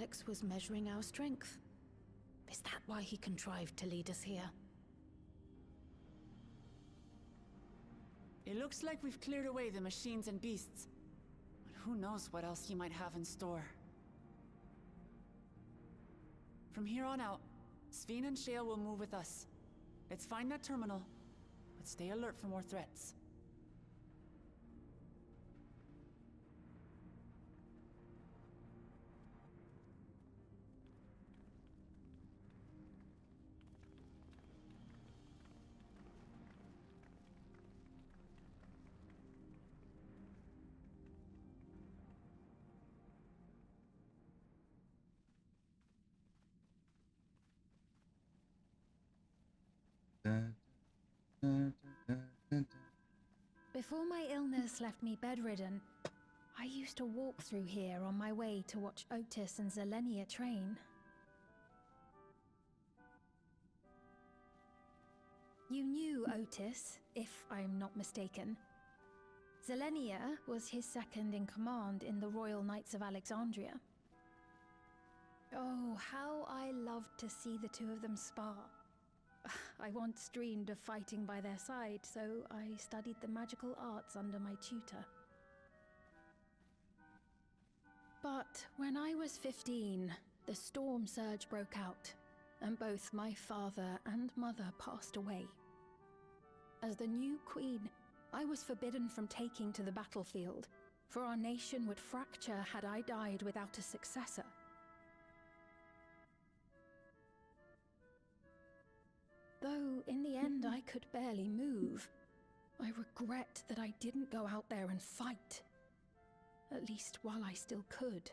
Alex was measuring our strength. Is that why he contrived to lead us here? It looks like we've cleared away the machines and beasts. But who knows what else he might have in store. From here on out, Sveen and Shale will move with us. Let's find that terminal, but stay alert for more threats. Before my illness left me bedridden, I used to walk through here on my way to watch Otis and Zelenia train. You knew Otis, if I'm not mistaken. Zelenia was his second in command in the Royal Knights of Alexandria. Oh, how I loved to see the two of them spar. I once dreamed of fighting by their side, so I studied the magical arts under my tutor. But when I was 15, the storm surge broke out, and both my father and mother passed away. As the new queen, I was forbidden from taking to the battlefield, for our nation would fracture had I died without a successor. Though, in the end, I could barely move. I regret that I didn't go out there and fight. At least while I still could.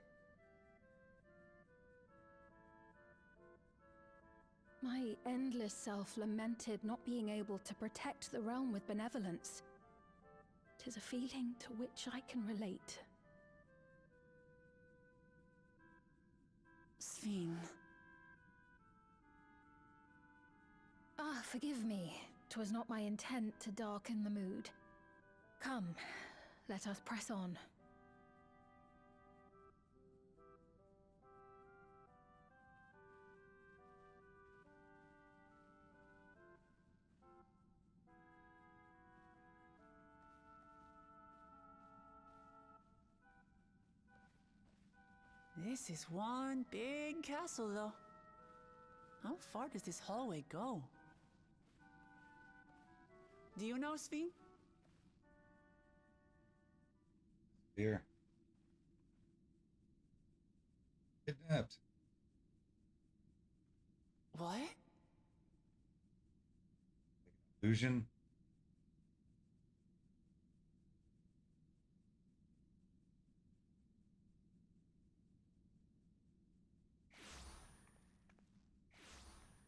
My endless self lamented not being able to protect the realm with benevolence. 'Tis a feeling to which I can relate. Sveen. Ah, forgive me. 'Twas not my intent to darken the mood. Come, let us press on. This is one big castle, though. How far does this hallway go? Do you know, Sveen? Here. Kidnapped. What? Illusion.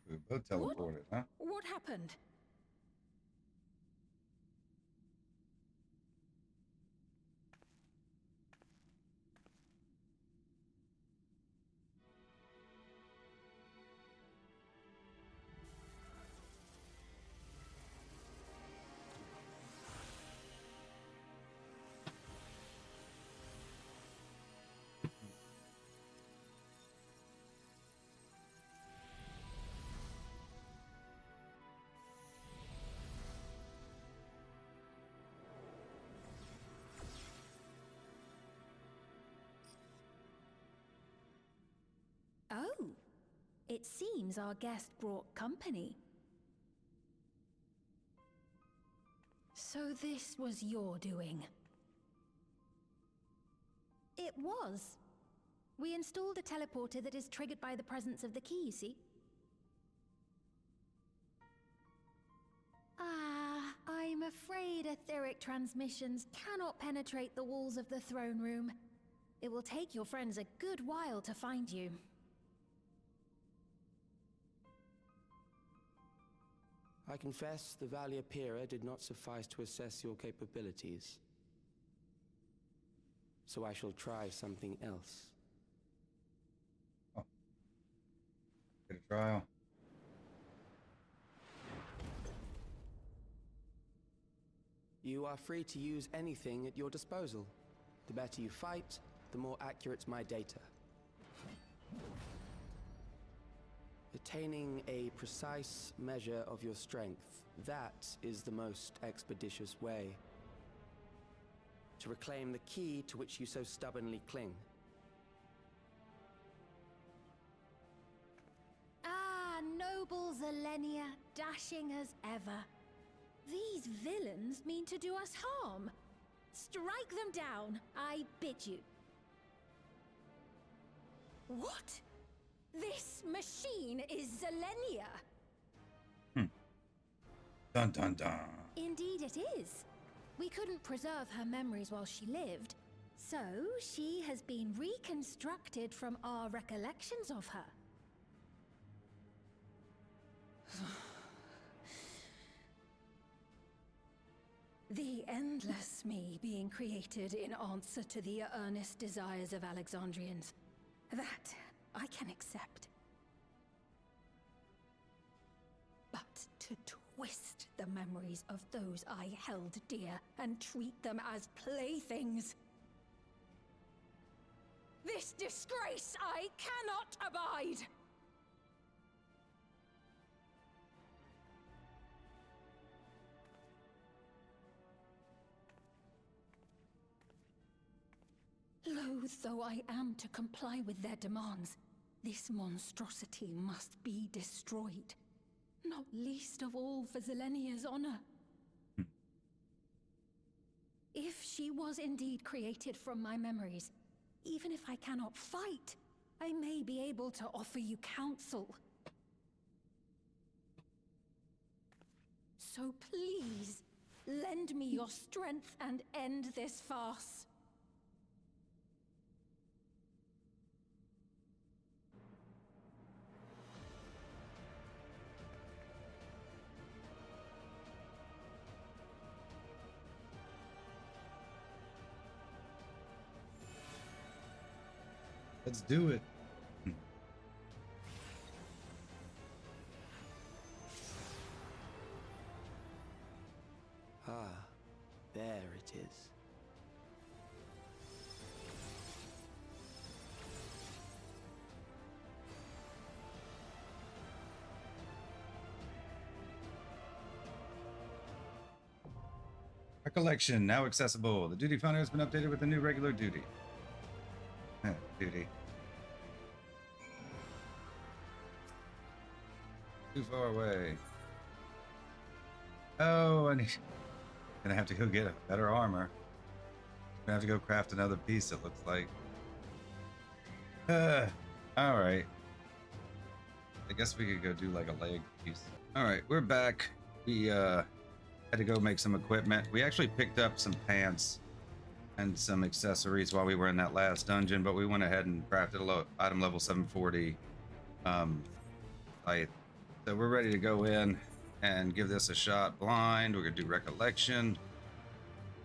We both teleported, huh? What happened? Oh, it seems our guest brought company. So this was your doing? It was. We installed a teleporter that is triggered by the presence of the key, you see? Ah, I'm afraid etheric transmissions cannot penetrate the walls of the throne room. It will take your friends a good while to find you. I confess the Valia Pira did not suffice to assess your capabilities. So I shall try something else. Oh. Get a trial. You are free to use anything at your disposal. The better you fight, the more accurate my data. Attaining a precise measure of your strength, that is the most expeditious way to reclaim the key to which you so stubbornly cling. Ah, noble Zelenia, dashing as ever. These villains mean to do us harm. Strike them down, I bid you. What? This machine is Zelenia. Dun dun dun. Indeed it is. We couldn't preserve her memories while she lived, so she has been reconstructed from our recollections of her. The endless me being created in answer to the earnest desires of Alexandrians. That I can accept. But to twist the memories of those I held dear and treat them as playthings. This disgrace I cannot abide! Loath though I am to comply with their demands, this monstrosity must be destroyed. Not least of all for Zelenia's honor. If she was indeed created from my memories, even if I cannot fight, I may be able to offer you counsel. So please, lend me your strength and end this farce. Let's do it. Ah, there it is. Recollection now accessible. The duty finder has been updated with a new regular duty. Duty. Too far away. Oh, gonna have to go get a better armor. Gonna have to go craft another piece, it looks like. Alright. I guess we could go do like a leg piece. Alright, we're back. We had to go make some equipment. We actually picked up some pants and some accessories while we were in that last dungeon, but we went ahead and crafted a item level 740 scythe. So we're ready to go in and give this a shot blind. We're gonna do Recollection.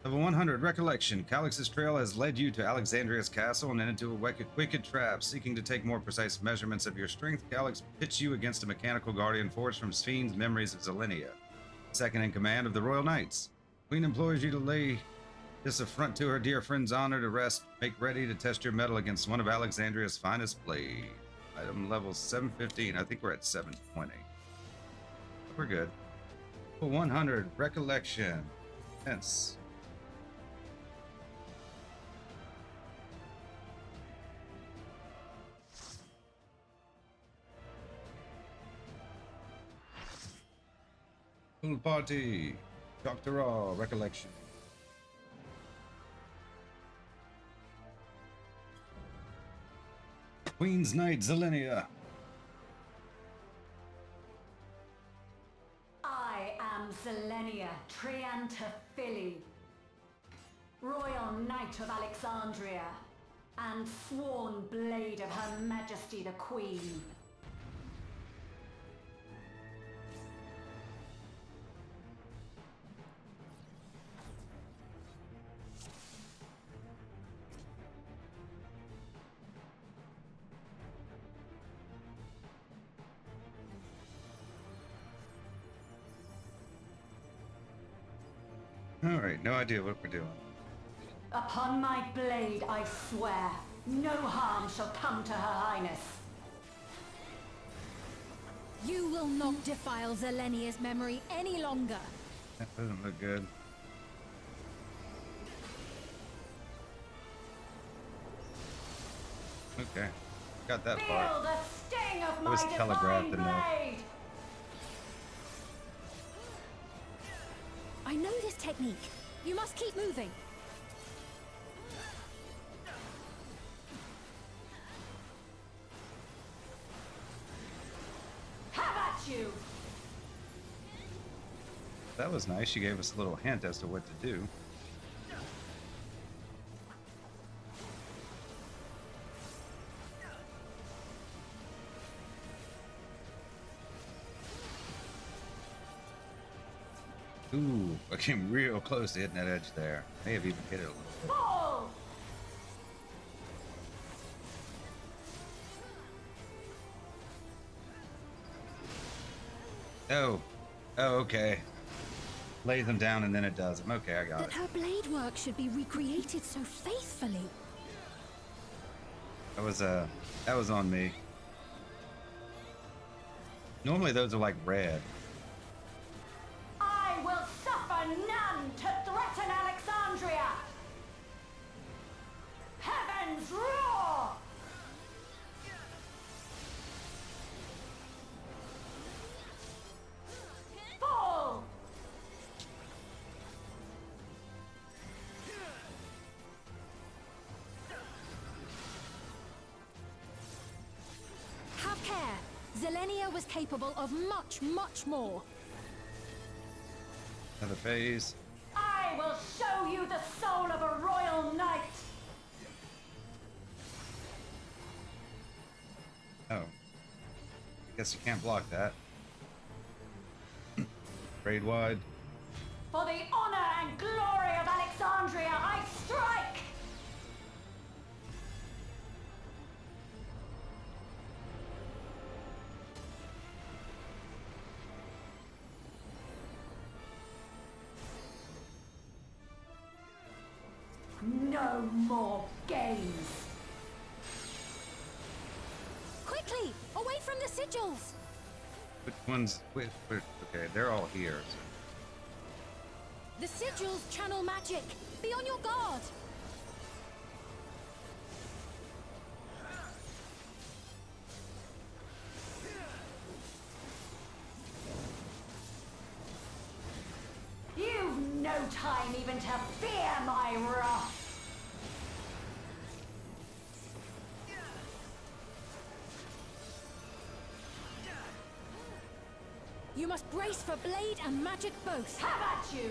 Level 100, Recollection. Calix's trail has led you to Alexandria's castle and into a wicked trap. Seeking to take more precise measurements of your strength, Calix pits you against a mechanical guardian forged from Sphne's memories of Zelenia, second in command of the Royal Knights. Queen implores you to lay this affront to her dear friend's honor to rest. Make ready to test your mettle against one of Alexandria's finest blades. Item level 715. I think we're at 720. We're good. Level 100, Recollection. Hence. Full party. Dr. Raw, Recollection. Queen's Knight Zelenia. I am Zelenia Trianta Philly, Royal Knight of Alexandria, and sworn blade of Her Majesty the Queen. All right, no idea what we're doing. Upon my blade I swear, no harm shall come to Her Highness. You will not defile Zelenia's memory any longer. That doesn't look good. Okay, got that Feel part. the sting of It my was divine telegraphed enough. blade! I know this technique. You must keep moving. Have at you! That was nice. She gave us a little hint as to what to do. Ooh, I came real close to hitting that edge there. May have even hit it a little bit. Fall! Oh, okay. Lays them down and then it does them. Okay, I got That it. her blade work should be recreated so faithfully. That was on me. Normally those are like red. I will suffer none to threaten Alexandria! Heavens roar! Fall! Have care. Zelenia was capable of much, much more. Another phase. I will show you the soul of a royal knight! Oh. I guess you can't block that. Raid wide. For the honor and glory of Alexandria, I strike! No more games! Quickly, away from the sigils! Which ones? Okay, they're all here. The sigils channel magic. Be on your guard. You've no time even to fear my wrath! You must brace for blade and magic both. Have at you!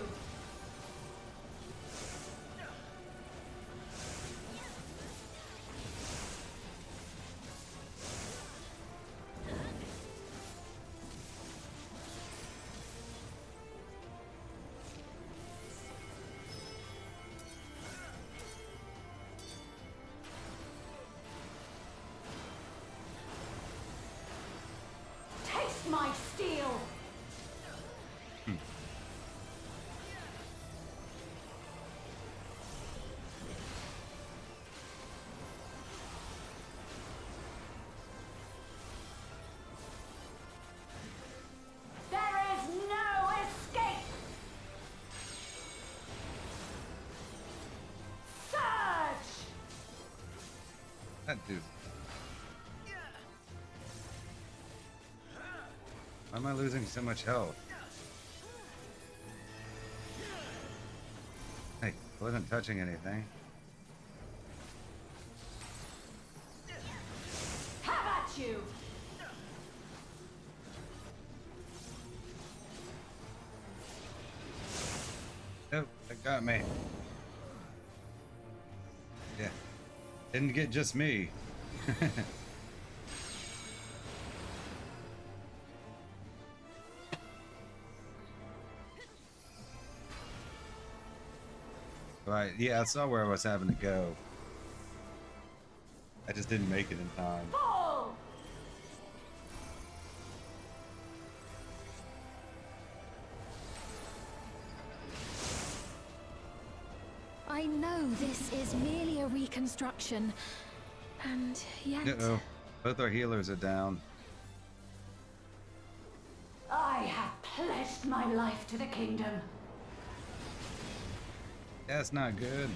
Taste my steel! There is no escape! Surge! That dude. Why am I losing so much health? Hey, I wasn't touching anything. Have at you! Oh, that got me. Yeah. Didn't get just me. Right, yeah, I saw where I was having to go. I just didn't make it in time. Fall! I know this is merely a reconstruction, and yet... Uh-oh. Both our healers are down. pledged my life to the kingdom. That's not good.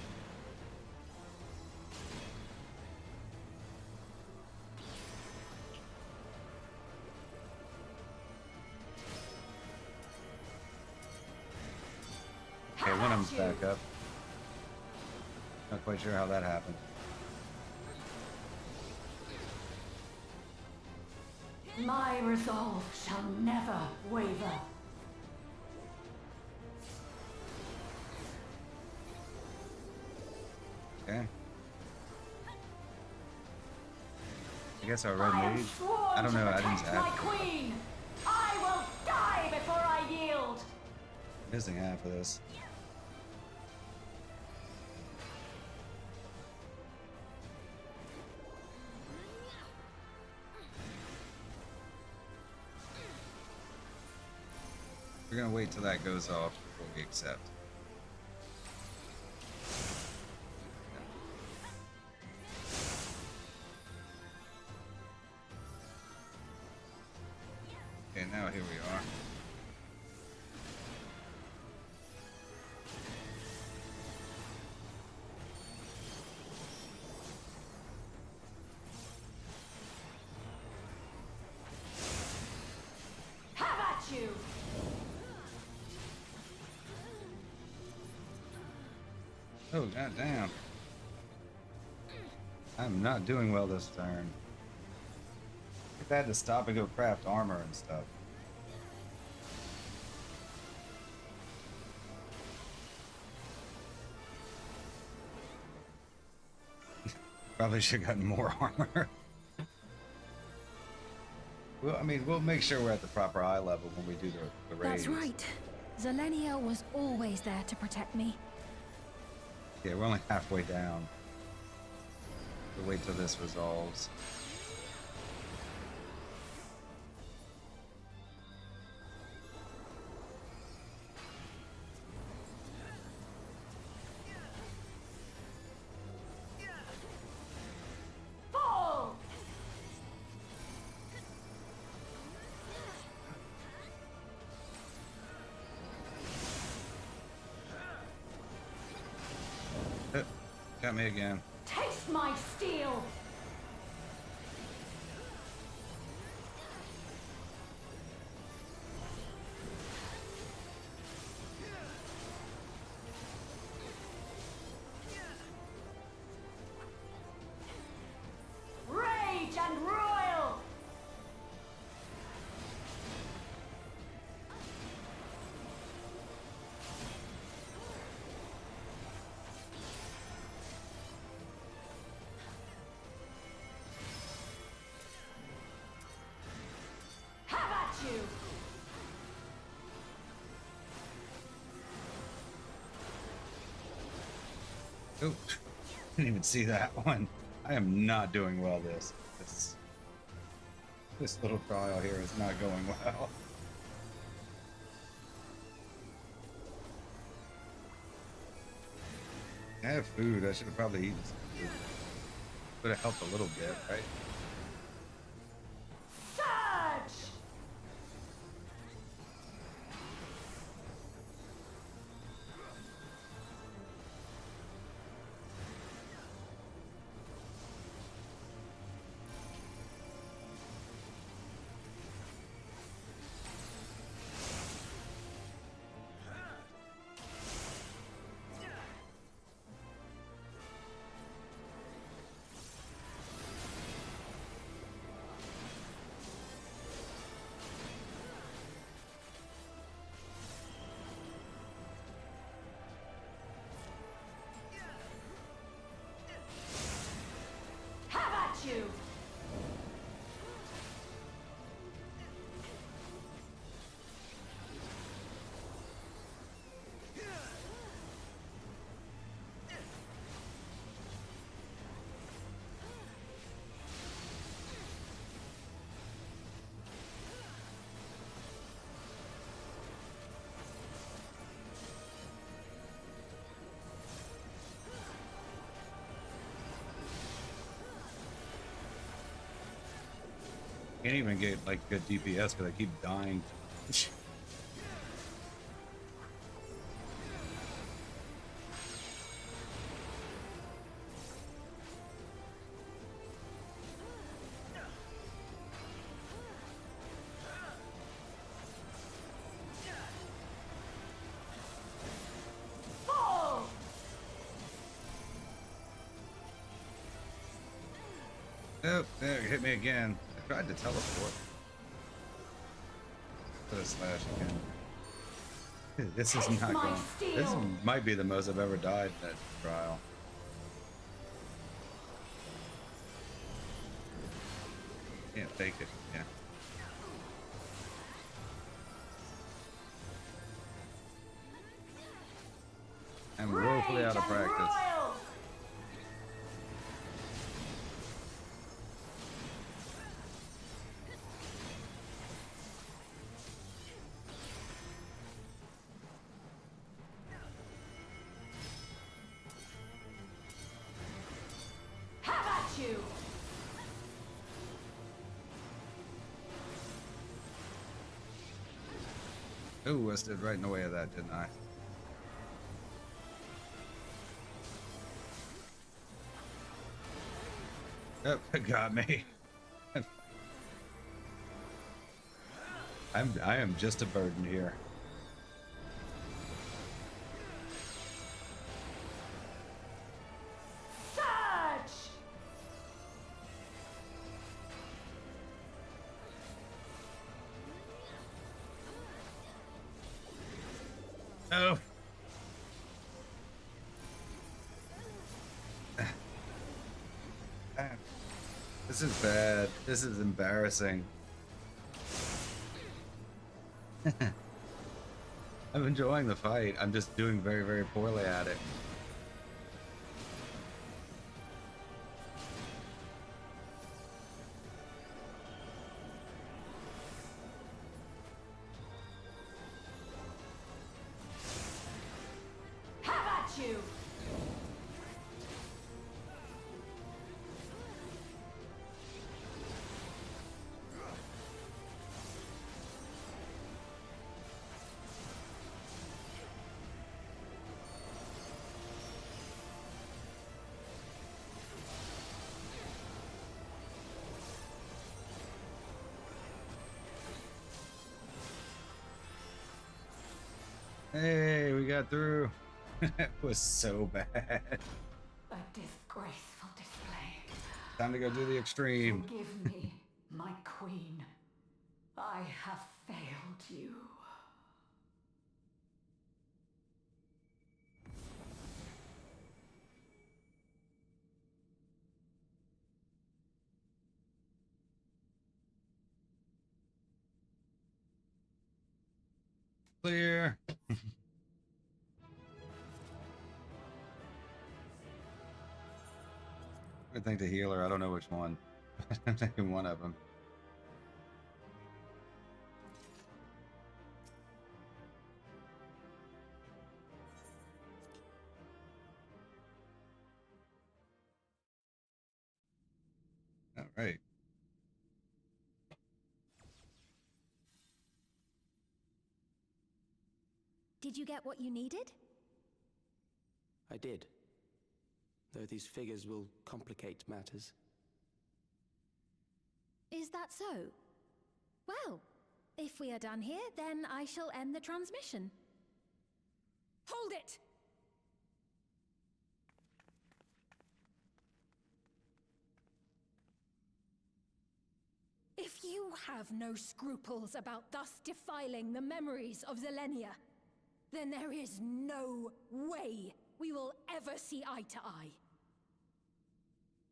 Okay, one of them's back up. Not quite sure how that happened. My resolve shall never waver. Okay. I guess our red I am mage. sworn I don't to know. I didn't protect my add. queen. I will die before I yield. Missing half of this. We're gonna wait till that goes off before we accept. Okay, now here we are. Have at you. Oh, goddamn. I'm not doing well this turn. I had to stop and go craft armor and stuff. Probably should have gotten more armor. Well, I mean, we'll make sure we're at the proper eye level when we do the raids. That's right. Zelenia was always there to protect me. Yeah, we're only halfway down. We'll wait till this resolves. Fall. Got me again. Taste my steel. Rage and royal. Have at you. Oh, didn't even see that one. I am not doing well this little trial here is not going well. I have food. I should have probably eaten some food. Would have helped a little bit, right? Surge. Have at you. Can't even get like good DPS because I keep dying. Oh, there, it hit me again. I tried to teleport. Put a slash again. This is not going. This might be the most I've ever died in that trial. Can't take it. Yeah. I'm woefully out of practice. Ooh, I stood right in the way of that, didn't I? Oh, it got me. I am just a burden here. Oh. This is bad. This is embarrassing. I'm enjoying the fight. I'm just doing very, very poorly at it. Hey, we got through. It was so bad. A disgraceful display. Time to go do the extreme. Forgive me, my queen. I have failed you. Clear. I think the healer. I don't know which one. I'm thinking one of them. All right. Did you get what you needed? I did. Though these figures will complicate matters. Is that so? Well, if we are done here, then I shall end the transmission. Hold it! If you have no scruples about thus defiling the memories of Zelenia, then there is no way we will ever see eye to eye.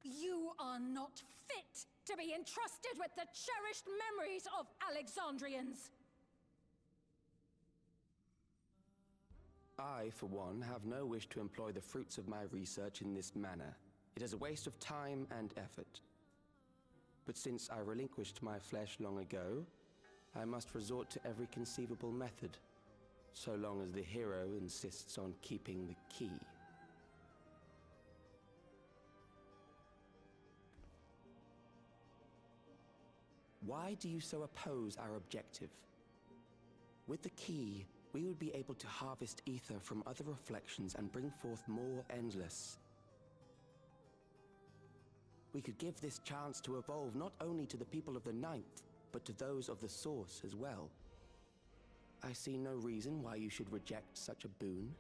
You are not fit to be entrusted with the cherished memories of Alexandrians. I, for one, have no wish to employ the fruits of my research in this manner. It is a waste of time and effort. But since I relinquished my flesh long ago, I must resort to every conceivable method, so long as the hero insists on keeping the key. Why do you so oppose our objective? With the key, we would be able to harvest ether from other reflections and bring forth more endless. We could give this chance to evolve not only to the people of the Ninth, but to those of the Source as well. I see no reason why you should reject such a boon.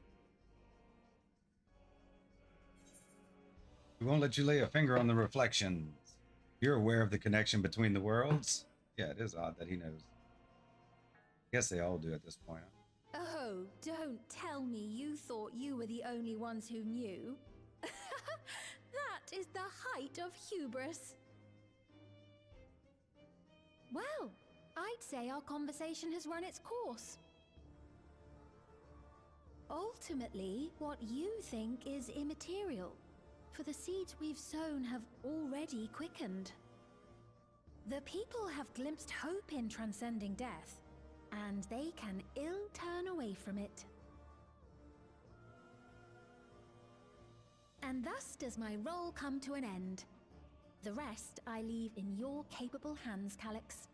We won't let you lay a finger on the reflections. You're aware of the connection between the worlds? Yeah, it is odd that he knows. I guess they all do at this point. Oh, don't tell me you thought you were the only ones who knew. That is the height of hubris. Well, I'd say our conversation has run its course. Ultimately, what you think is immaterial, for the seeds we've sown have already quickened. The people have glimpsed hope in transcending death, and they can ill turn away from it. And thus does my role come to an end. The rest I leave in your capable hands, Calix.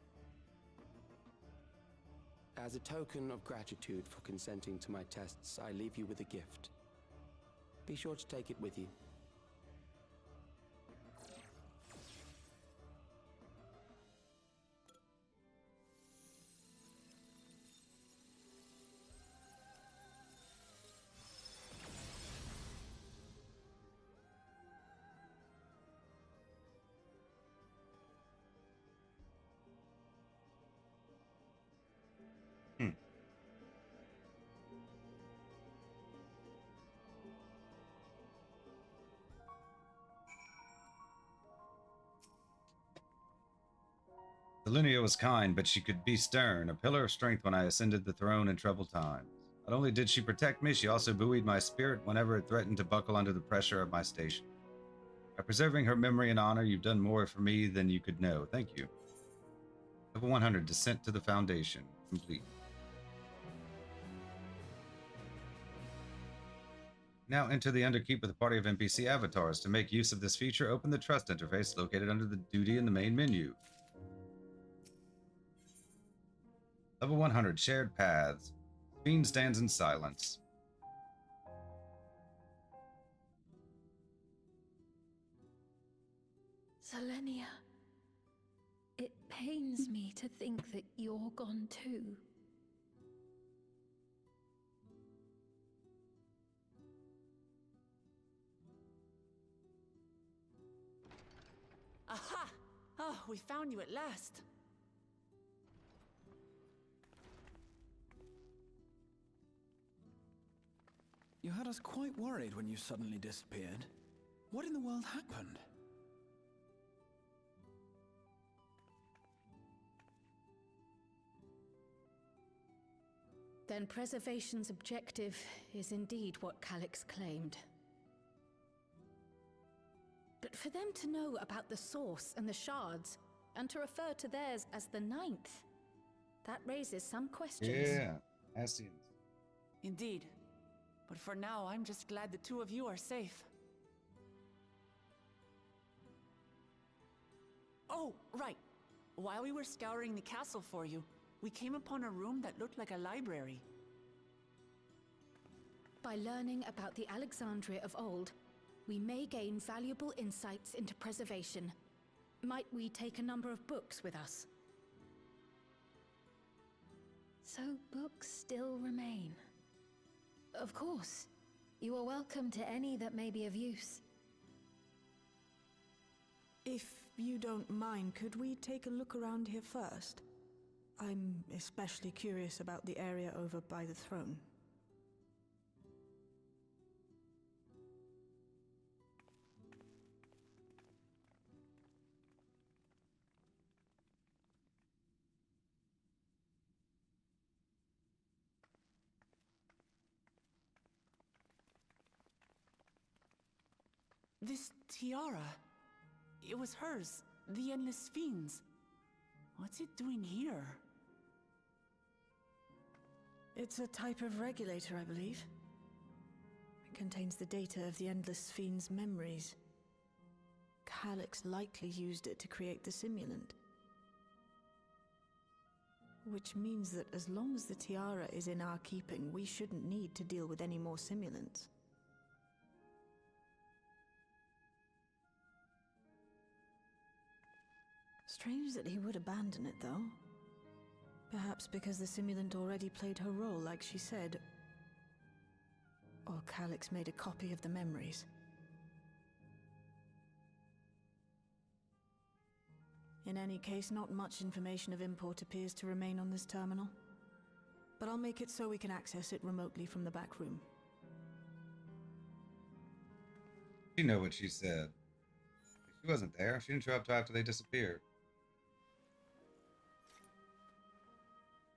As a token of gratitude for consenting to my tests, I leave you with a gift. Be sure to take it with you. Selenia was kind, but she could be stern, a pillar of strength when I ascended the throne in troubled times. Not only did she protect me, she also buoyed my spirit whenever it threatened to buckle under the pressure of my station. By preserving her memory and honor, you've done more for me than you could know. Thank you. Level 100, Descent to the Foundation. Complete. Now enter the Underkeep with a party of NPC avatars. To make use of this feature, open the Trust interface located under the duty in the main menu. Level 100, Shared Paths. Fiend stands in silence. Selenia, it pains me to think that you're gone too. Aha! Oh, we found you at last. You had us quite worried when you suddenly disappeared. What in the world happened? Then preservation's objective is indeed what Calix claimed. But for them to know about the source and the shards, and to refer to theirs as the ninth, that raises some questions. Yeah, Ascians. Indeed. But for now, I'm just glad the two of you are safe. Oh, right. While we were scouring the castle for you, we came upon a room that looked like a library. By learning about the Alexandria of old, we may gain valuable insights into preservation. Might we take a number of books with us? So books still remain. Of course. You are welcome to any that may be of use. If you don't mind, could we take a look around here first? I'm especially curious about the area over by the throne. This tiara, it was hers, the Endless Fiend's. What's it doing here? It's a type of regulator, I believe. It contains the data of the Endless Fiend's memories. Calix likely used it to create the simulant. Which means that as long as the tiara is in our keeping, we shouldn't need to deal with any more simulants. Strange that he would abandon it, though. Perhaps because the simulant already played her role, like she said. Or Calix made a copy of the memories. In any case, not much information of import appears to remain on this terminal. But I'll make it so we can access it remotely from the back room. You know what she said. She wasn't there. She didn't show up till after they disappeared.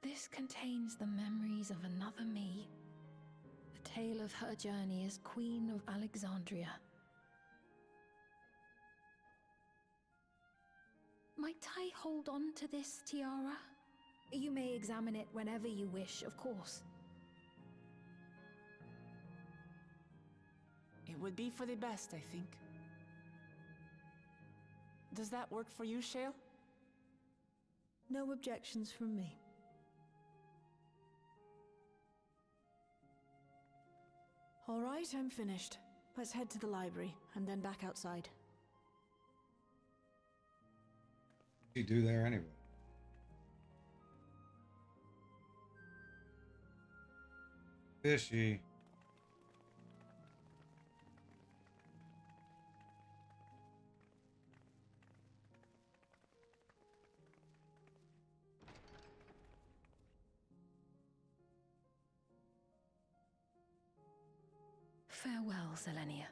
This contains the memories of another me. The tale of her journey as Queen of Alexandria. Might I hold on to this tiara? You may examine it whenever you wish, of course. It would be for the best, I think. Does that work for you, Shale? No objections from me. All right, I'm finished. Let's head to the library, and then back outside. What do you do there anyway? Fishy. Farewell, Selenia.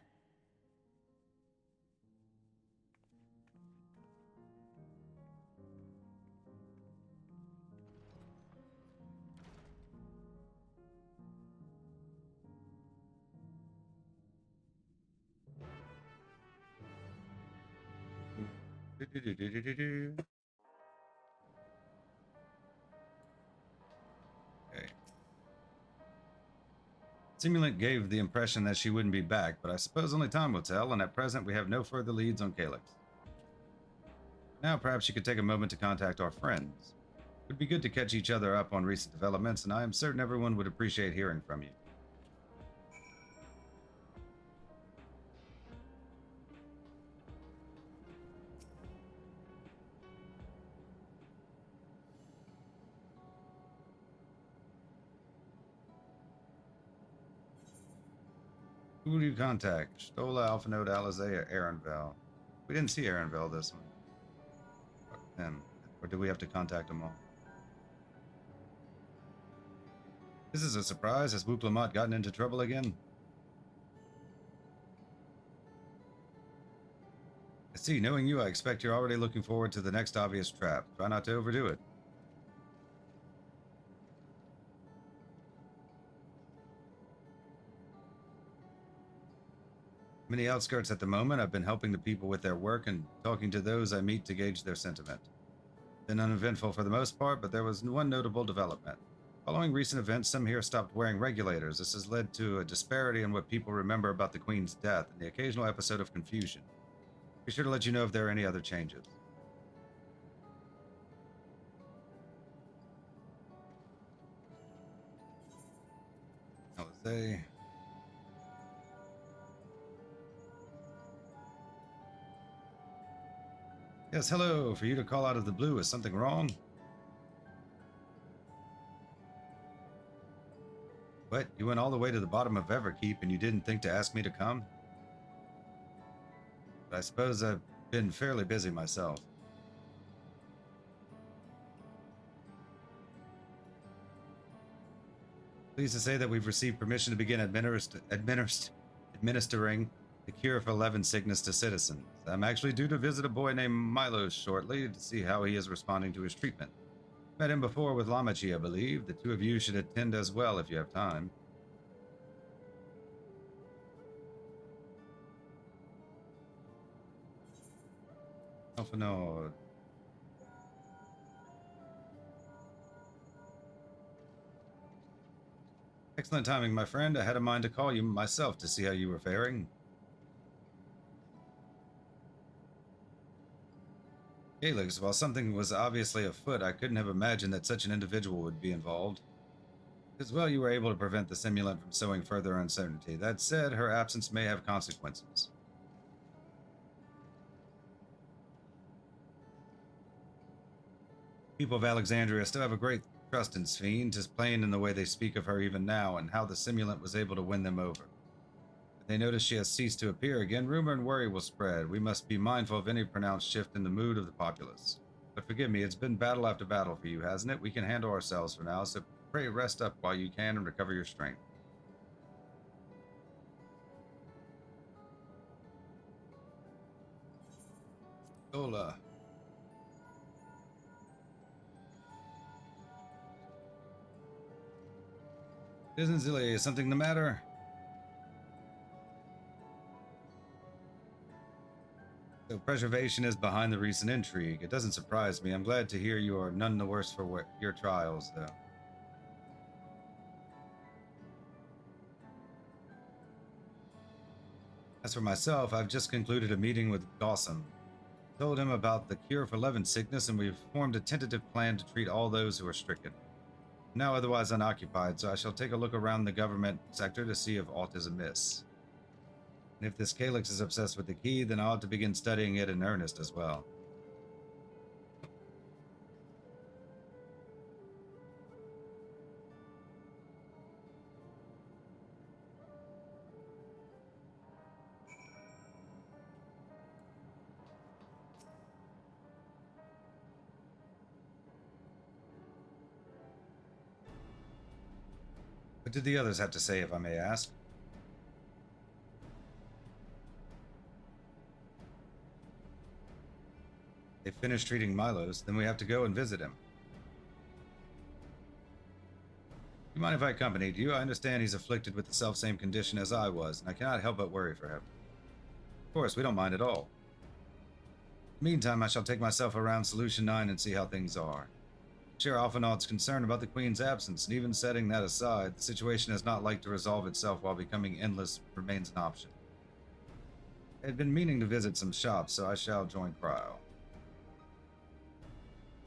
Okay. Simulant gave the impression that she wouldn't be back, but I suppose only time will tell, and at present we have no further leads on Calyx. Now perhaps you could take a moment to contact our friends. It would be good to catch each other up on recent developments, and I am certain everyone would appreciate hearing from you. Who do you contact? Stola, Alpha Node, Alizé, or Aaronvel? We didn't see Aaronvel this one. Fuck him. Or do we have to contact them all? This is a surprise. Has Wook Lamont gotten into trouble again? I see. Knowing you, I expect you're already looking forward to the next obvious trap. Try not to overdo it. I'm in the outskirts at the moment. I've been helping the people with their work and talking to those I meet to gauge their sentiment. Been uneventful for the most part, but there was one notable development. Following recent events, some here stopped wearing regulators. This has led to a disparity in what people remember about the Queen's death and the occasional episode of confusion. Be sure to let you know if there are any other changes. Alizé. Yes, hello. For you to call out of the blue, is something wrong? What? You went all the way to the bottom of Everkeep and you didn't think to ask me to come? But I suppose I've been fairly busy myself. Pleased to say that we've received permission to begin administering the cure for 11 sickness to citizens. I'm actually due to visit a boy named Milos shortly to see how he is responding to his treatment. Met him before with Lamachi, I believe. The two of you should attend as well if you have time. Alpha Node. Excellent timing, my friend. I had a mind to call you myself to see how you were faring. Calyx, while something was obviously afoot, I couldn't have imagined that such an individual would be involved. As well, you were able to prevent the simulant from sowing further uncertainty. That said, her absence may have consequences. People of Alexandria still have a great trust in Sphene, just plain in the way they speak of her even now, and how the simulant was able to win them over. If they notice she has ceased to appear again, rumor and worry will spread. We must be mindful of any pronounced shift in the mood of the populace. But forgive me, it's been battle after battle for you, hasn't it? We can handle ourselves for now, so pray rest up while you can and recover your strength. Hola. Isn't Zilly something the matter? So preservation is behind the recent intrigue. It doesn't surprise me. I'm glad to hear you are none the worse for your trials, though. As for myself, I've just concluded a meeting with Gossam. Told him about the cure for Levin sickness, and we've formed a tentative plan to treat all those who are stricken. I'm now otherwise unoccupied, so I shall take a look around the government sector to see if aught is amiss. And if this Calyx is obsessed with the key, then I ought to begin studying it in earnest as well. What did the others have to say, if I may ask? They finished treating Milos, then we have to go and visit him. You mind if I accompanied you? I understand he's afflicted with the self-same condition as I was, and I cannot help but worry for him. Of course, we don't mind at all. Meantime, I shall take myself around Solution 9 and see how things are. Share Alphinaud's concern about the Queen's absence, and even setting that aside, the situation is not like to resolve itself while becoming endless remains an option. I had been meaning to visit some shops, so I shall join Cryo.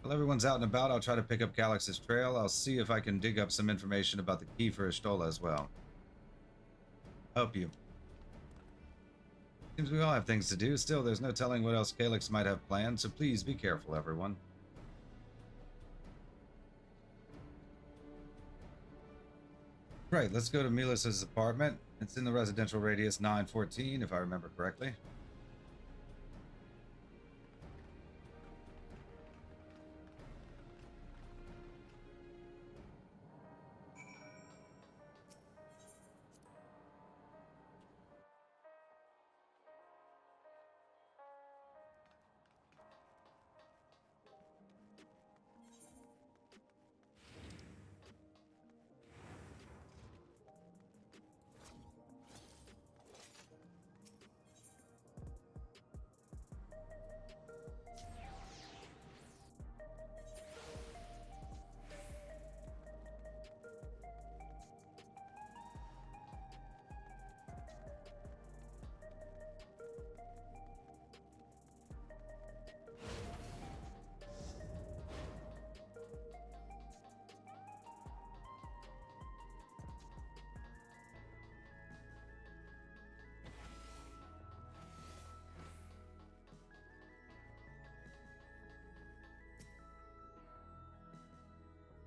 While everyone's out and about, I'll try to pick up Calyx's trail. I'll see if I can dig up some information about the key for Ishtola as well. Help you. Seems we all have things to do. Still, there's no telling what else Calyx might have planned, so please be careful, everyone. Right, let's go to Milos' apartment. It's in the residential radius 914, if I remember correctly.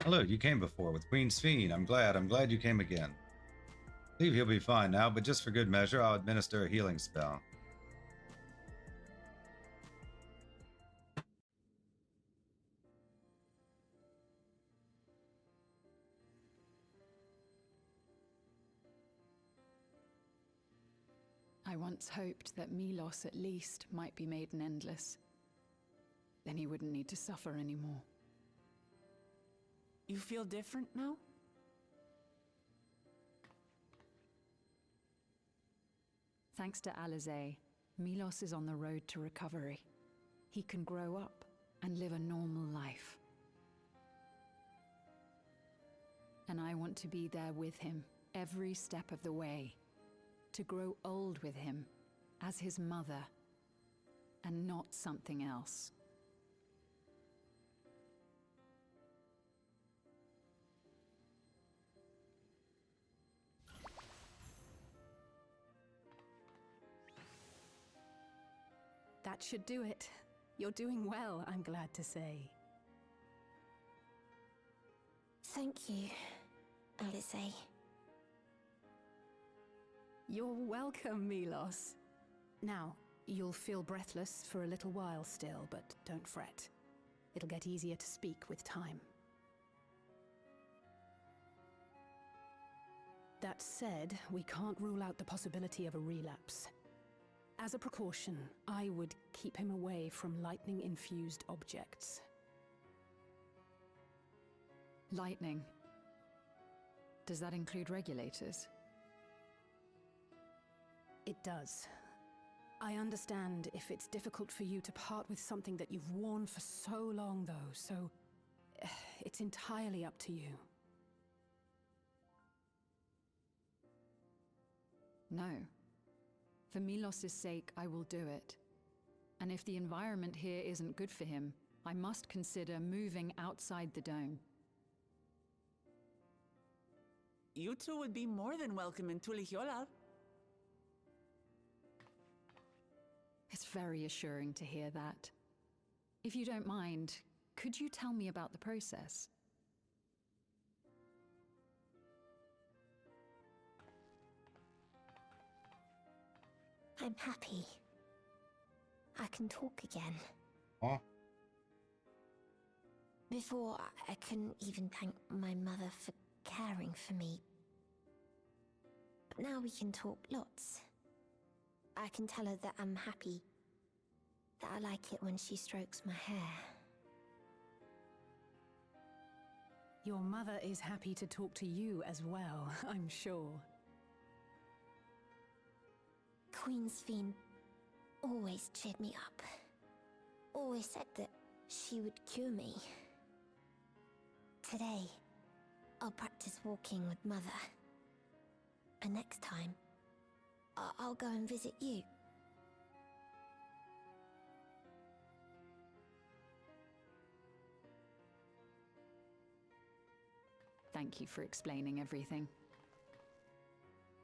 Hello, you came before with Queen Sphene. I'm glad you came again. I believe he'll be fine now, but just for good measure, I'll administer a healing spell. I once hoped that Milos at least might be made an endless. Then he wouldn't need to suffer anymore. You feel different now? Thanks to Alizé, Milos is on the road to recovery. He can grow up and live a normal life. And I want to be there with him every step of the way. To grow old with him as his mother and not something else. That should do it. You're doing well, I'm glad to say. Thank you, Alizé. You're welcome, Milos. Now, you'll feel breathless for a little while still, but don't fret. It'll get easier to speak with time. That said, we can't rule out the possibility of a relapse. As a precaution, I would keep him away from lightning-infused objects. Lightning. Does that include regulators? It does. I understand if it's difficult for you to part with something that you've worn for so long, though, so it's entirely up to you. No. For Milos' sake, I will do it. And if the environment here isn't good for him, I must consider moving outside the dome. You two would be more than welcome in Tulihiola. It's very assuring to hear that. If you don't mind, could you tell me about the process? I'm happy. I can talk again. Huh? Before, I couldn't even thank my mother for caring for me. But now we can talk lots. I can tell her that I'm happy. That I like it when she strokes my hair. Your mother is happy to talk to you as well, I'm sure. Queen's Fiend always cheered me up. Always said that she would cure me. Today, I'll practice walking with Mother. And next time, I'll go and visit you. Thank you for explaining everything.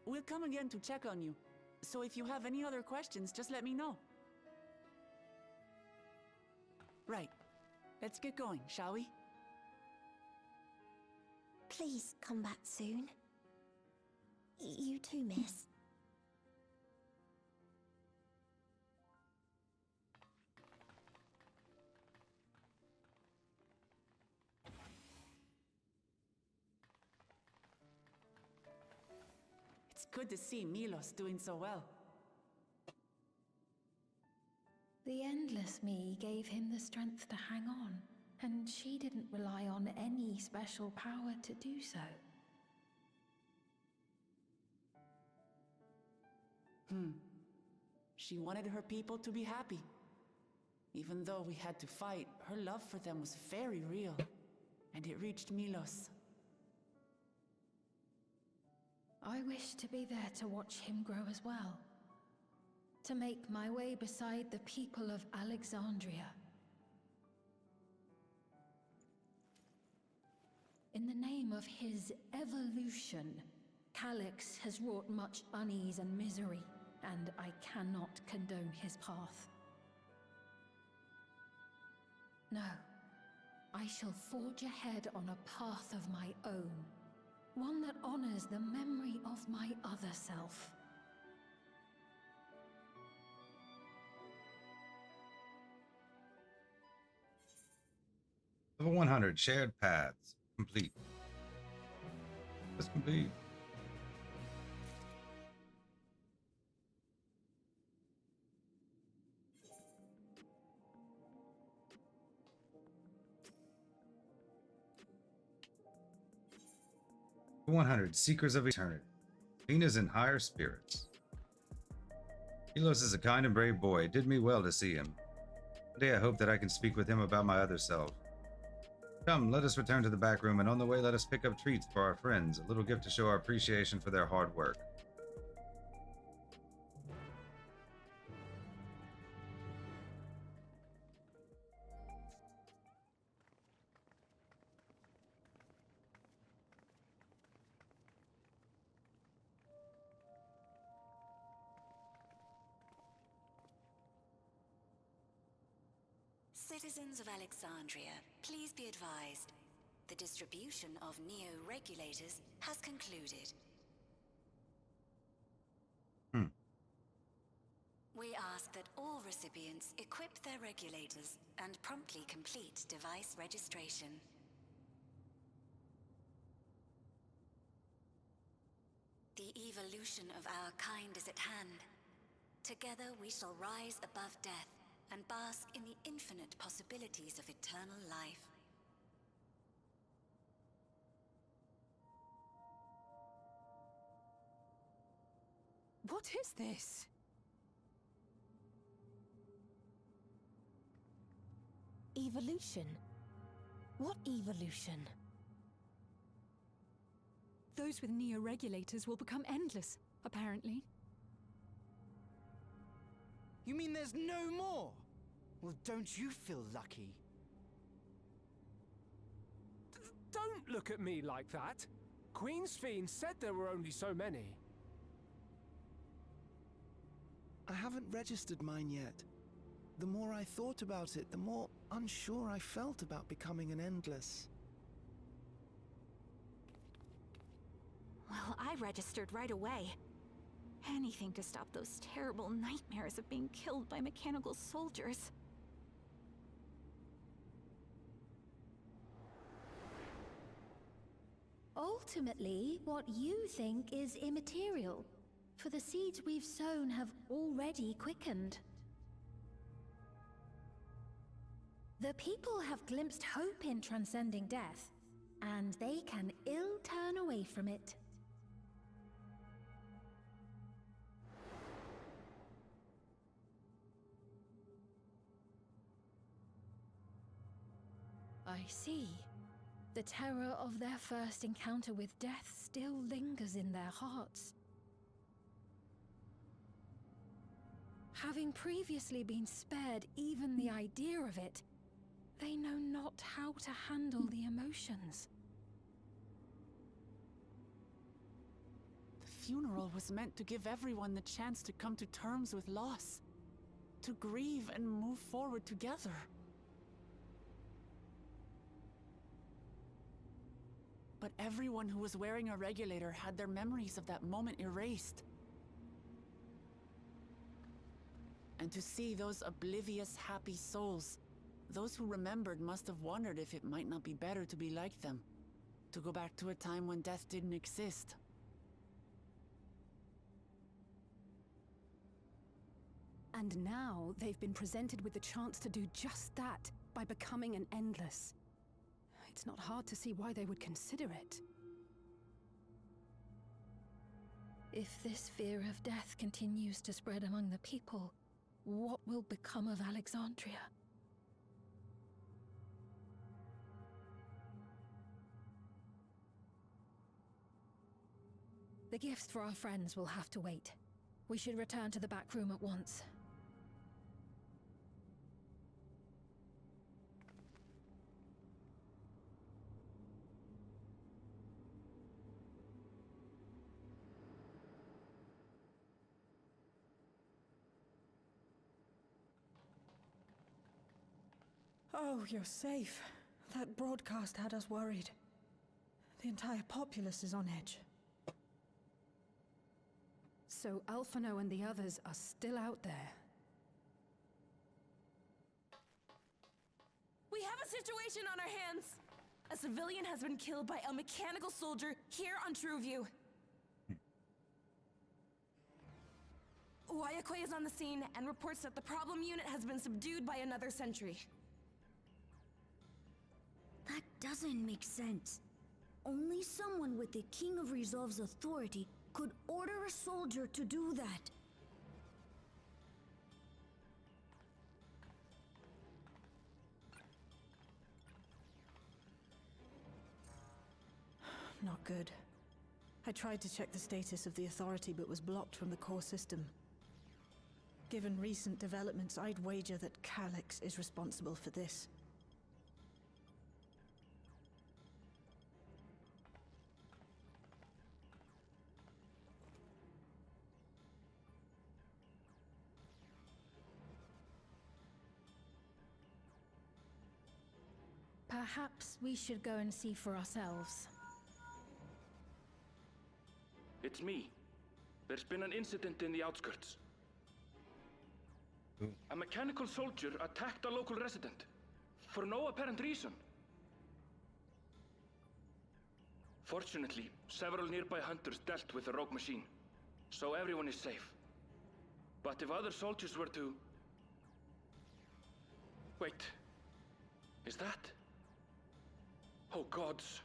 We'll come again to check on you. So if you have any other questions, just let me know. Right. Let's get going, shall we? Please come back soon. You too, miss. It's good to see Milos doing so well. The Endless Me gave him the strength to hang on, and she didn't rely on any special power to do so. She wanted her people to be happy. Even though we had to fight, her love for them was very real, and it reached Milos. I wish to be there to watch him grow as well. To make my way beside the people of Alexandria. In the name of his evolution, Calix has wrought much unease and misery, and I cannot condone his path. No, I shall forge ahead on a path of my own, one that honors the memory of my other self. Level 100, shared paths. Complete. That's complete. Level 100, Seekers of Eternity. Lena's in higher spirits. Milos is a kind and brave boy. It did me well to see him. Today I hope that I can speak with him about my other self. Come, let us return to the back room, and on the way let us pick up treats for our friends, a little gift to show our appreciation for their hard work. Citizens of Alexandria, please be advised. The distribution of neo-regulators has concluded. We ask ask that all recipients equip their regulators and promptly complete device registration. The evolution of our kind is at hand. Together we shall rise above death and bask in the infinite possibilities of eternal life. What is this? Evolution? What evolution? Those with neo-regulators will become endless, apparently. You mean there's no more? Well, don't you feel lucky? Don't look at me like that. Queen's Fiend said there were only so many. I haven't registered mine yet. The more I thought about it, the more unsure I felt about becoming an Endless. Well, I registered right away. Anything to stop those terrible nightmares of being killed by mechanical soldiers. Ultimately, what you think is immaterial, for the seeds we've sown have already quickened. The people have glimpsed hope in transcending death, and they can ill turn away from it. I see. The terror of their first encounter with death still lingers in their hearts. Having previously been spared even the idea of it, they know not how to handle the emotions. The funeral was meant to give everyone the chance to come to terms with loss, to grieve and move forward together. But everyone who was wearing a regulator had their memories of that moment erased. And to see those oblivious, happy souls, those who remembered must have wondered if it might not be better to be like them, to go back to a time when death didn't exist. And now they've been presented with the chance to do just that by becoming an Endless. It's not hard to see why they would consider it. If this fear of death continues to spread among the people, what will become of Alexandria? The gifts for our friends will have to wait. We should return to the back room at once. Oh, you're safe. That broadcast had us worried. The entire populace is on edge. So Alphino and the others are still out there. We have a situation on our hands! A civilian has been killed by a mechanical soldier here on Trueview. Wayakwe is on the scene and reports that the problem unit has been subdued by another sentry. That doesn't make sense. Only someone with the King of Resolve's authority could order a soldier to do that. Not good. I tried to check the status of the authority but was blocked from the core system. Given recent developments, I'd wager that Calyx is responsible for this. Perhaps we should go and see for ourselves. It's me. There's been an incident in the outskirts. A mechanical soldier attacked a local resident for no apparent reason. Fortunately, several nearby hunters dealt with the rogue machine, so everyone is safe. But if other soldiers were to... Wait. Is that... Oh gods.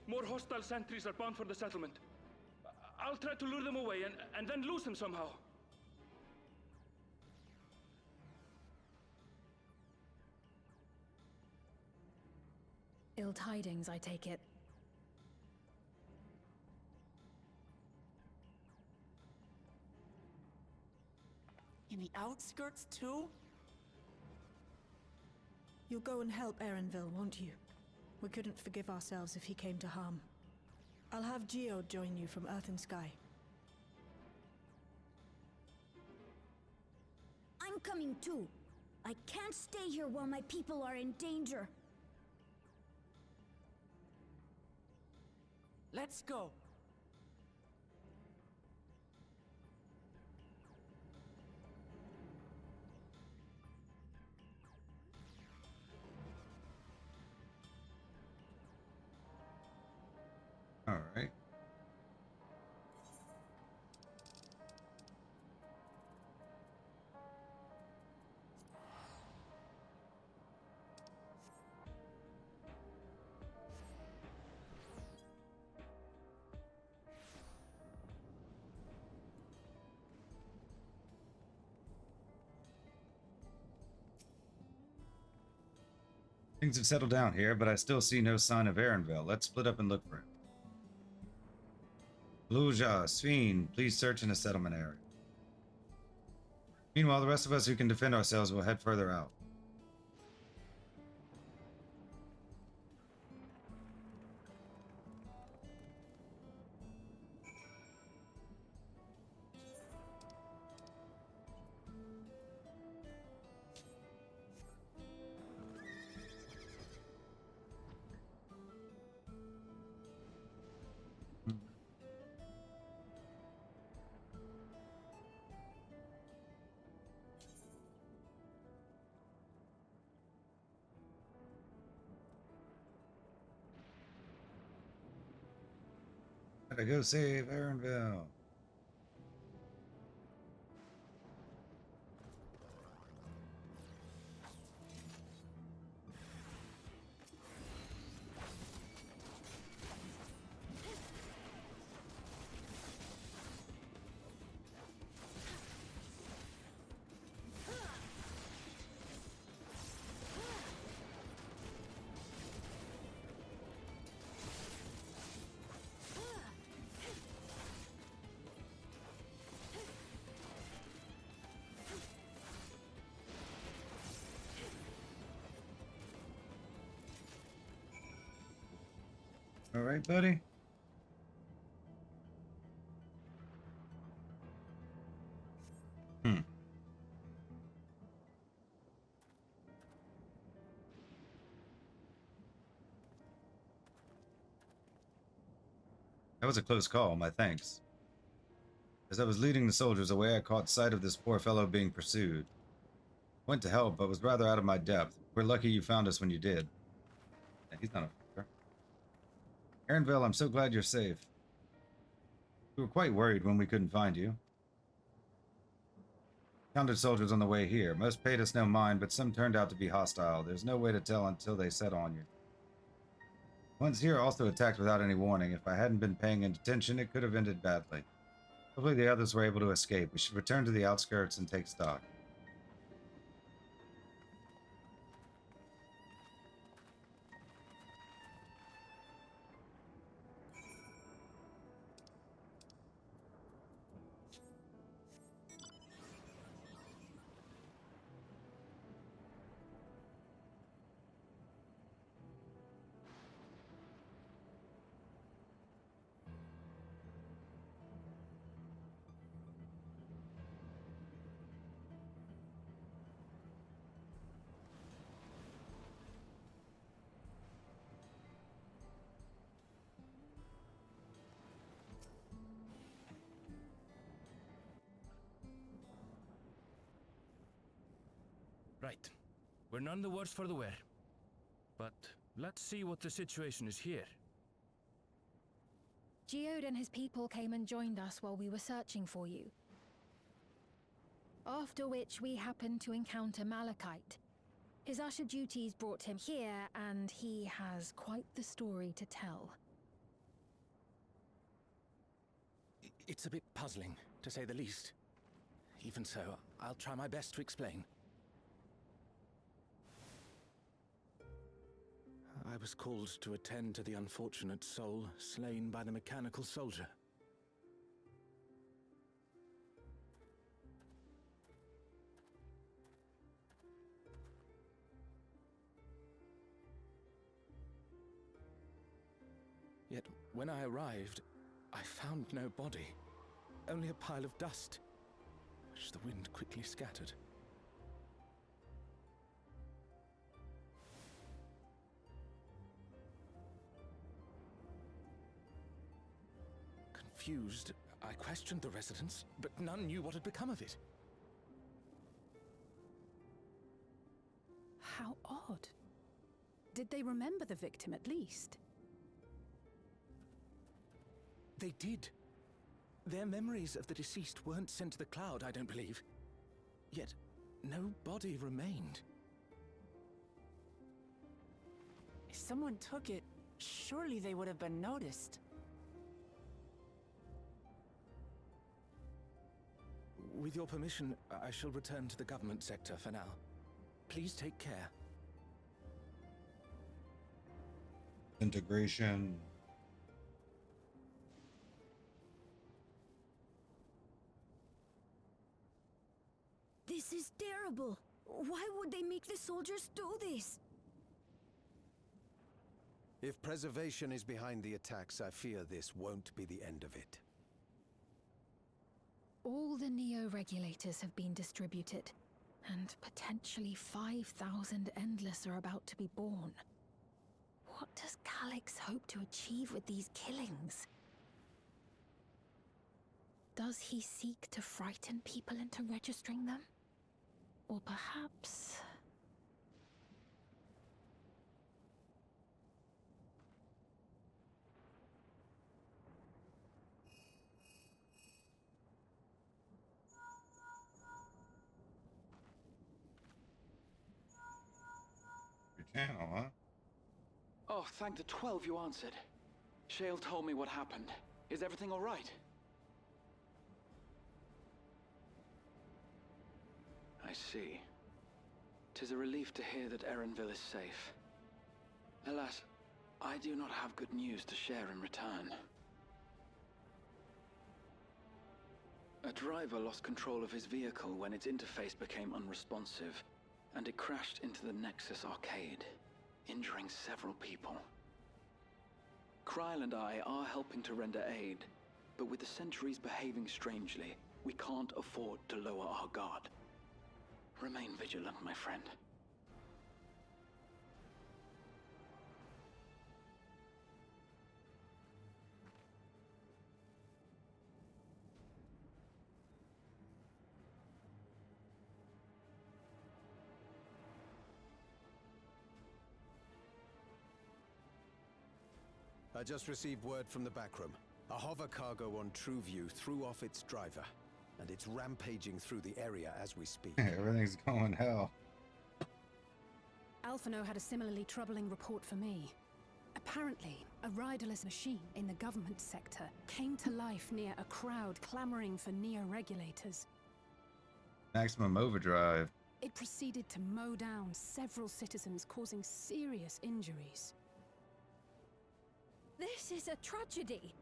More hostile sentries are bound for the settlement. I'll try to lure them away and then lose them somehow. Ill tidings, I take it. In the outskirts, too? You'll go and help Erenville, won't you? We couldn't forgive ourselves if he came to harm. I'll have Geode join you from Earth and Sky. I'm coming too. I can't stay here while my people are in danger. Let's go. All right. Things have settled down here, but I still see no sign of Erenville. Let's split up and look for him. Luja, Sphene, please search in the settlement area. Meanwhile, the rest of us who can defend ourselves will head further out. Gotta go save Erenville. All right, buddy. That was a close call, my thanks. As I was leading the soldiers away, I caught sight of this poor fellow being pursued. Went to help, but was rather out of my depth. We're lucky you found us when you did. Yeah, he's not a fucker. Erenville, I'm so glad you're safe. We were quite worried when we couldn't find you. Counted soldiers on the way here. Most paid us no mind, but some turned out to be hostile. There's no way to tell until they set on you. Ones here also attacked without any warning. If I hadn't been paying attention, it could have ended badly. Hopefully the others were able to escape. We should return to the outskirts and take stock. Right. We're none the worse for the wear. But let's see what the situation is here. Geode and his people came and joined us while we were searching for you. After which we happened to encounter Malachite. His usher duties brought him here, and he has quite the story to tell. It's a bit puzzling, to say the least. Even so, I'll try my best to explain. I was called to attend to the unfortunate soul slain by the mechanical soldier. Yet, when I arrived, I found no body, only a pile of dust, which the wind quickly scattered. Confused, I questioned the residents, but none knew what had become of it. How odd. Did they remember the victim at least? They did. Their memories of the deceased weren't sent to the cloud, I don't believe. Yet, no body remained. If someone took it, surely they would have been noticed. With your permission, I shall return to the government sector for now. Please take care. Integration. This is terrible. Why would they make the soldiers do this? If preservation is behind the attacks, I fear this won't be the end of it. All the Neo-regulators have been distributed, and potentially 5,000 Endless are about to be born. What does Calyx hope to achieve with these killings? Does he seek to frighten people into registering them? Or perhaps... Your channel, huh? Oh, thank the 12 you answered. Shale told me what happened. Is everything all right? I see. 'Tis a relief to hear that Erenville is safe. Alas, I do not have good news to share in return. A driver lost control of his vehicle when its interface became unresponsive, and it crashed into the Nexus arcade, injuring several people. Kryl and I are helping to render aid, but with the sentries behaving strangely, we can't afford to lower our guard. Remain vigilant, my friend. I just received word from the backroom. A hover cargo on TrueView threw off its driver, and it's rampaging through the area as we speak. Everything's going hell. Alphino had a similarly troubling report for me. Apparently, a riderless machine in the government sector came to life near a crowd clamoring for Neo-regulators. Maximum overdrive. It proceeded to mow down several citizens, causing serious injuries. This is a tragedy.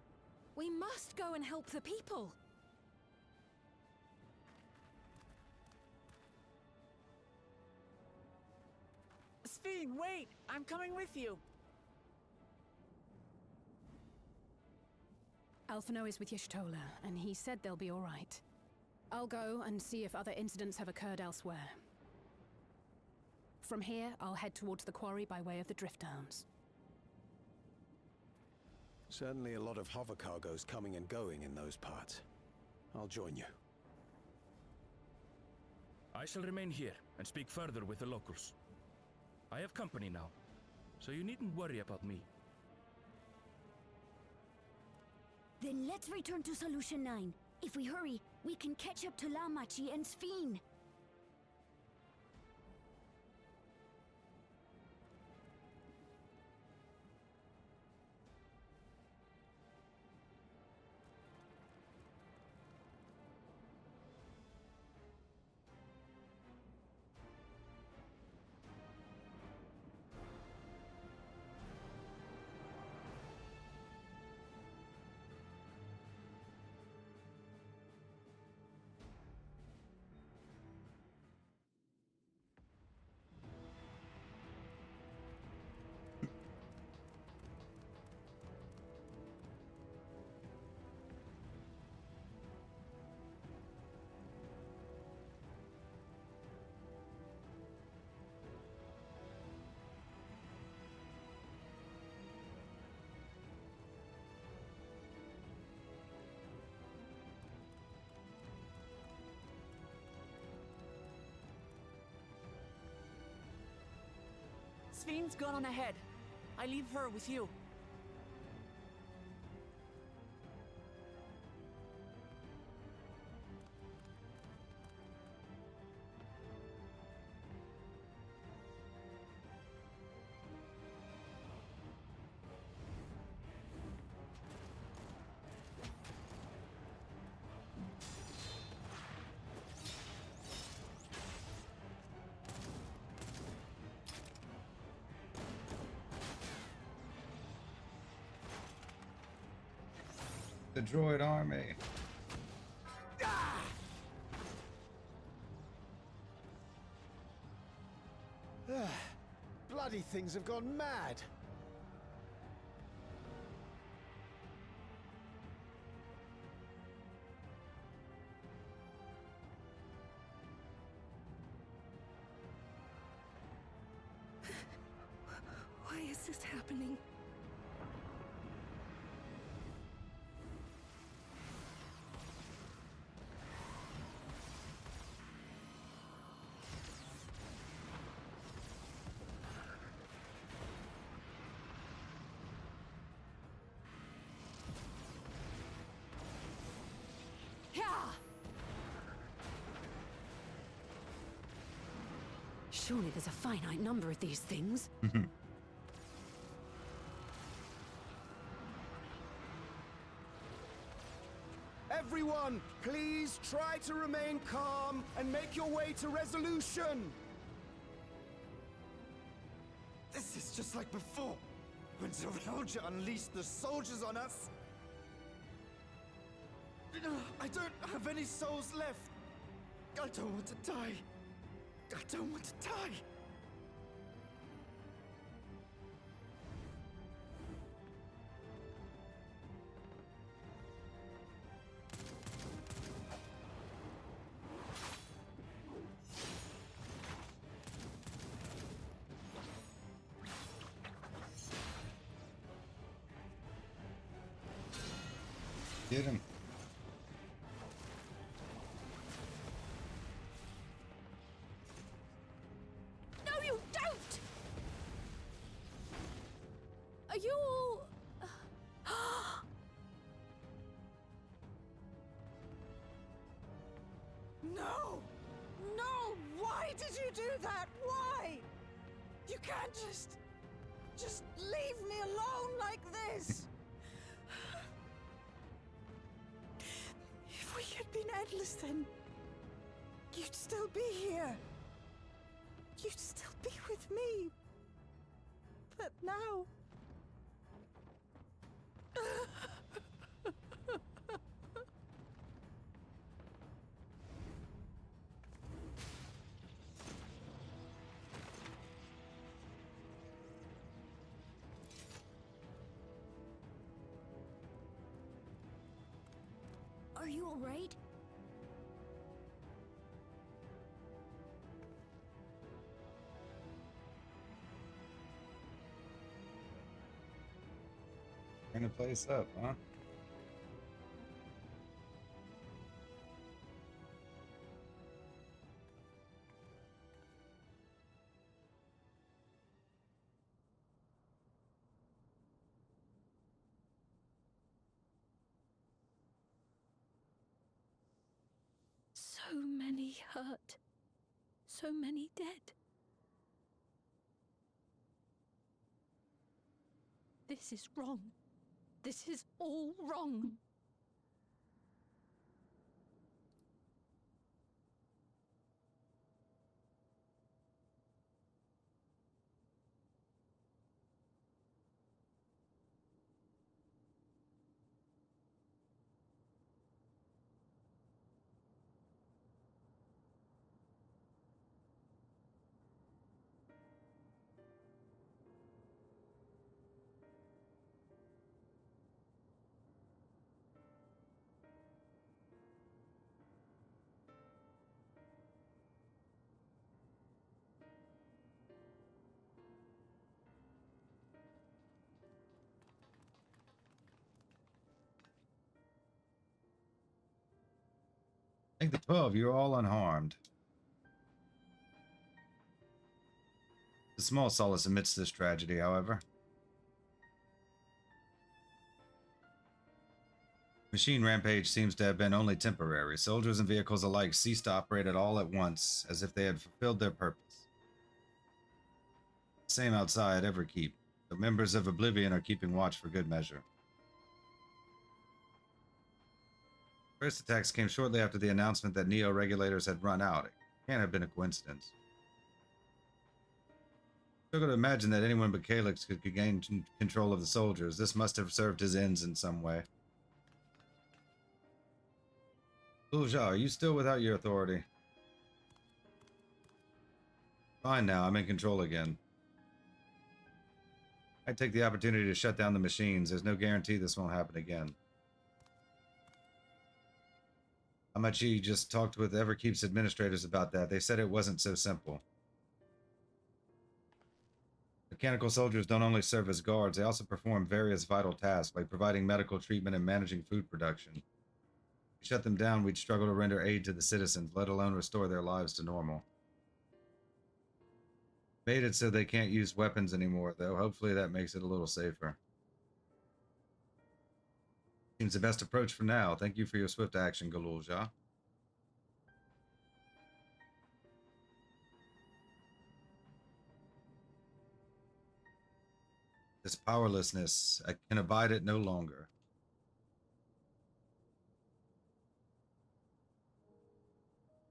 We must go and help the people. Sphene, wait! I'm coming with you! Alphino is with Y'shtola, and he said they'll be all right. I'll go and see if other incidents have occurred elsewhere. From here, I'll head towards the quarry by way of the Drift Downs. Certainly a lot of hover cargoes coming and going in those parts. I'll join you. I shall remain here and speak further with the locals. I have company now, so you needn't worry about me. Then let's return to Solution 9. If we hurry, we can catch up to Lamachi and Sphene. Sphene's gone on ahead. I leave her with you. The droid army. Bloody things have gone mad. Why is this happening? Surely there's a finite number of these things. Everyone, please try to remain calm and make your way to resolution. This is just like before, when Zerelja unleashed the soldiers on us. I don't have any souls left. I don't want to die. I don't want to die. Get him. No, you don't! Are you all... No! No! Why did you do that? Why? You can't just leave me alone like this! If we had been endless, then you'd still be here. You'd still be with me. But now... Are you all right? Turn the place up, huh? many hurt, so many dead. This is wrong. This is all wrong. Take the 12, you're all unharmed. A small solace amidst this tragedy, however. Machine rampage seems to have been only temporary. Soldiers and vehicles alike ceased to operate at all at once, as if they had fulfilled their purpose. Same outside Everkeep. The members of Oblivion are keeping watch for good measure. First attacks came shortly after the announcement that Neo regulators had run out. It can't have been a coincidence. Struggle to imagine that anyone but Calyx could gain control of the soldiers. This must have served his ends in some way. Ulja, are you still without your authority? Fine now, I'm in control again. I take the opportunity to shut down the machines. There's no guarantee this won't happen again. Amachi just talked with Everkeep's administrators about that. They said it wasn't so simple. Mechanical soldiers don't only serve as guards, they also perform various vital tasks like providing medical treatment and managing food production. If we shut them down, we'd struggle to render aid to the citizens, let alone restore their lives to normal. Made it so they can't use weapons anymore, though. Hopefully that makes it a little safer. Seems the best approach for now. Thank you for your swift action, Galulja. This powerlessness, I can abide it no longer.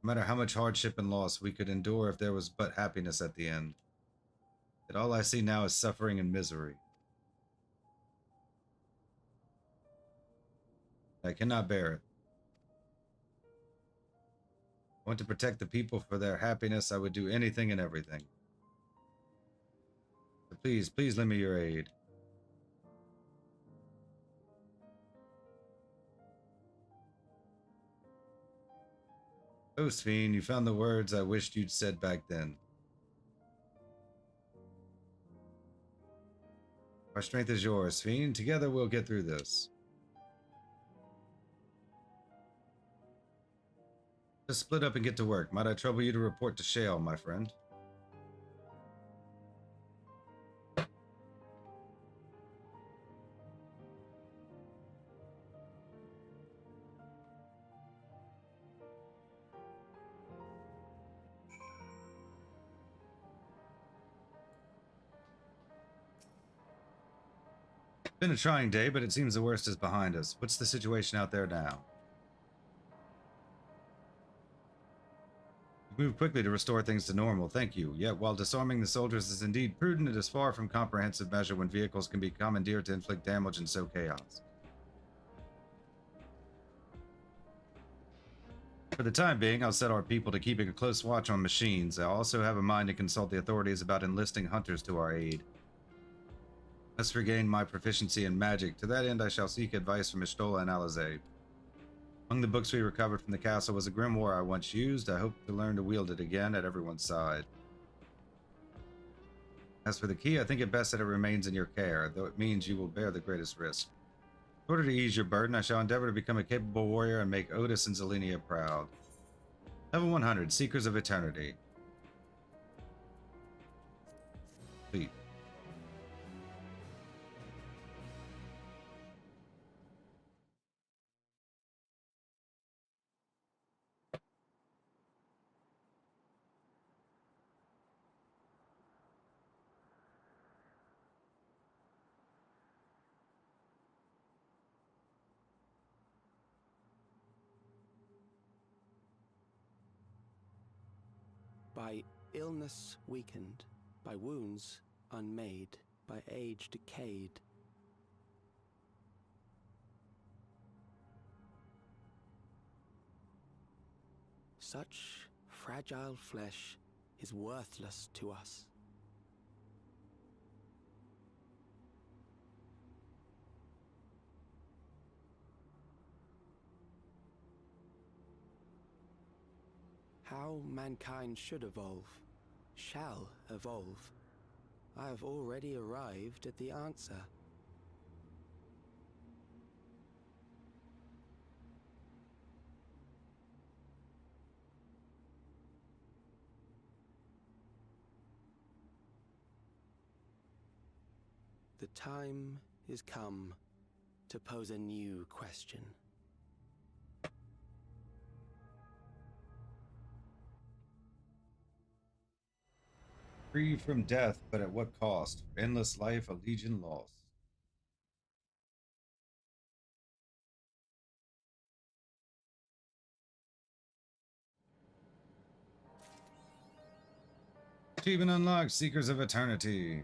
No matter how much hardship and loss we could endure if there was but happiness at the end. Yet all I see now is suffering and misery. I cannot bear it. I want to protect the people for their happiness. I would do anything and everything. So please lend me your aid. Oh, Sphene, you found the words I wished you'd said back then. Our strength is yours, Sphene. Together we'll get through this. Just split up and get to work. Might I trouble you to report to Shale, my friend? Been a trying day, but it seems the worst is behind us. What's the situation out there now? We moved quickly to restore things to normal, thank you. Yet, while disarming the soldiers is indeed prudent, it is far from comprehensive measure when vehicles can be commandeered to inflict damage and sow chaos. For the time being, I'll set our people to keeping a close watch on machines. I also have a mind to consult the authorities about enlisting hunters to our aid. Must regain my proficiency in magic. To that end, I shall seek advice from Ishtola and Alizé. Among the books we recovered from the castle was a grimoire I once used. I hope to learn to wield it again at everyone's side. As for the key, I think it best that it remains in your care, though it means you will bear the greatest risk. In order to ease your burden, I shall endeavor to become a capable warrior and make Otis and Zelenia proud. Level 100, Seekers of Eternity. Complete. by illness weakened, by wounds unmade, by age decayed. Such fragile flesh is worthless to us. How mankind should evolve, shall evolve, I have already arrived at the answer. The time is come to pose a new question. Free from death, but at what cost? For endless life, a legion lost. Achievement unlocked, Seekers of Eternity.